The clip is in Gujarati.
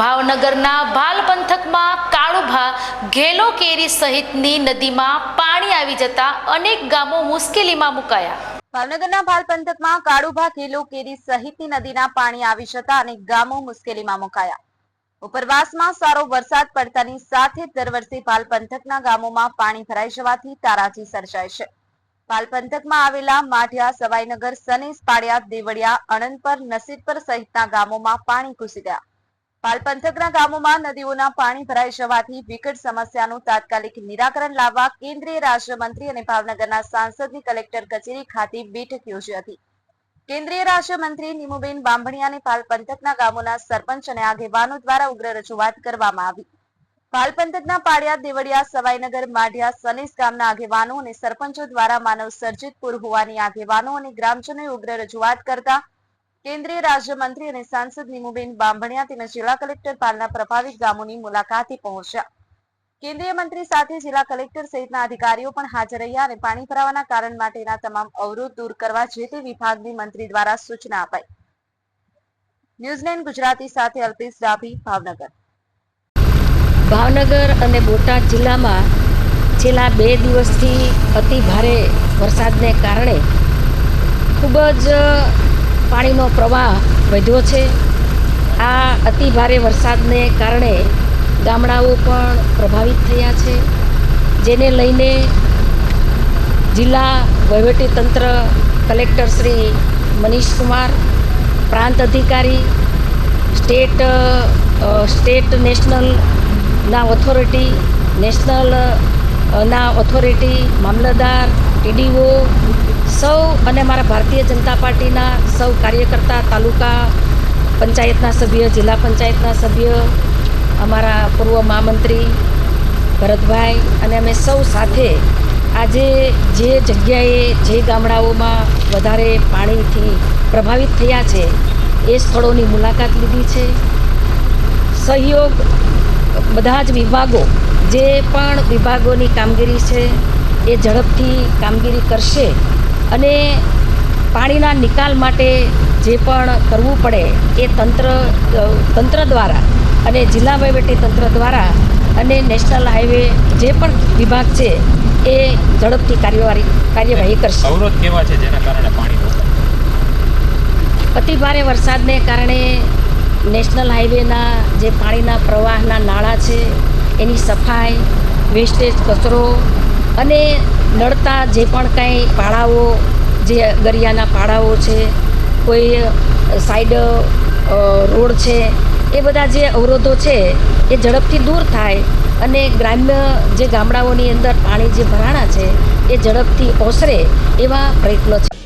ભાવનગરના ભાલ પંથકમાં કાળુભા ઘેલો કેરી સહિતની નદીમાં પાણી આવી જતા અનેક ગામો મુશ્કેલીમાં મુકાયા। ભાવનગરના ભાલ પંથકમાં કાળુભા ઘેલો કેરી સહિતની નદીના પાણી આવી જતા અનેક ગામો મુશ્કેલીમાં મુકાયા। ઉપરવાસમાં સારો વરસાદ પડતાની સાથે દર વર્ષે ભાલ પંથકના ગામોમાં પાણી ભરાઈ જવાથી તારાજી સર્જાય છે। ભાલ પંથકમાં આવેલા માઢિયા, સવાઈનગર, સનેસ, પાડિયા, દેવળિયા, અણંદપર, નસીરપર સહિતના ગામોમાં પાણી ઘૂસી ગયા। ભાલ પંથકના ગામોમાં નદીઓના પાણી ભરાઈ જવાથી વિકટ સમસ્યાનું તાત્કાલિક નિરાકરણ લાવવા કેન્દ્રીય રાજ્યમંત્રી અને ભાવનગરના સાંસદની કલેક્ટર કચેરી ખાતે બેઠક યોજી હતી। કેન્દ્રીય રાજ્યમંત્રી નીમુબેન બાંભણિયાને ભાલ પંથકના ગામોના સરપંચ અને આગેવાનો દ્વારા ઉગ્ર રજૂઆત કરવામાં આવી। ભાલ પંથકના પાડિયા, દેવળિયા, સવાઈનગર, માઢિયા, સનેસ ગામના આગેવાનો અને સરપંચો દ્વારા માનવ સર્જિત પૂર હોવાની આગેવાનો અને ગ્રામજનોએ ઉગ્ર રજૂઆત કરતા કેન્દ્રીય રાજ્યમંત્રી અને સાંસદ નીમુબેન બાંભણિયા તેમજ જિલ્લા કલેક્ટર ભાલના પ્રભાવિત ગામોની મુલાકાતે પહોંચ્યા। કેન્દ્રીય મંત્રી સાથે જિલ્લા કલેક્ટર સહિતના અધિકારીઓ પણ હાજર રહ્યા અને પાણી ભરાવાના કારણ માટેના તમામ અવરોધ દૂર કરવા જે તે વિભાગની મંત્રી દ્વારા સૂચના અપાઈ। ન્યૂઝ9 ગુજરાતી સાથે અલ્પેશ ડાભી, ભાવનગર। ભાવનગર અને બોટાદ જિલ્લામાં છેલ્લા 2 દિવસથી અતિ ભારે વરસાદને કારણે ખૂબ જ પાણીનો પ્રવાહ વધ્યો છે। આ અતિ ભારે વરસાદને કારણે ગામડાઓ પણ પ્રભાવિત થયા છે, જેને લઈને જિલ્લા વહીવટીતંત્ર, કલેક્ટર શ્રી મનીષ કુમાર, પ્રાંત અધિકારી, સ્ટેટ નેશનલના ઓથોરિટી, નેશનલના ઓથોરિટી, મામલતદાર, ટીડીઓ સૌ અને મારા ભારતીય જનતા પાર્ટીના સૌ કાર્યકર્તા, તાલુકા પંચાયતના સભ્ય, જિલ્લા પંચાયતના સભ્ય, અમારા પૂર્વ મહામંત્રી ભરતભાઈ અને અમે સૌ સાથે આજે જે જગ્યાએ જે ગામડાઓમાં વધારે પાણીથી પ્રભાવિત થયા છે એ સ્થળોની મુલાકાત લીધી છે। સહયોગ બધા જ વિભાગો, જે પણ વિભાગોની કામગીરી છે એ ઝડપથી કામગીરી કરશે અને પાણીના નિકાલ માટે જે પણ કરવું પડે એ તંત્ર દ્વારા અને જિલ્લા વહીવટી તંત્ર દ્વારા અને નેશનલ હાઈવે જે પણ વિભાગ છે એ ઝડપથી કાર્યવાહી કરશે। અવરોધ કેવા છે જેના કારણે પાણી અતિ ભારે વરસાદને કારણે નેશનલ હાઈવેના જે પાણીના પ્રવાહના નાળા છે એની સફાઈ, વેસ્ટેજ કચરો અને નડતા જે પણ કાંઈ પાળાઓ, જે ગરિયાના પાળાઓ છે, કોઈ સાઈડ રોડ છે, એ બધા જે અવરોધો છે એ ઝડપથી દૂર થાય અને ગ્રામ્ય જે ગામડાઓની અંદર પાણી જે ભરાણા છે એ ઝડપથી ઓસરે એવા પ્રયત્નો છે।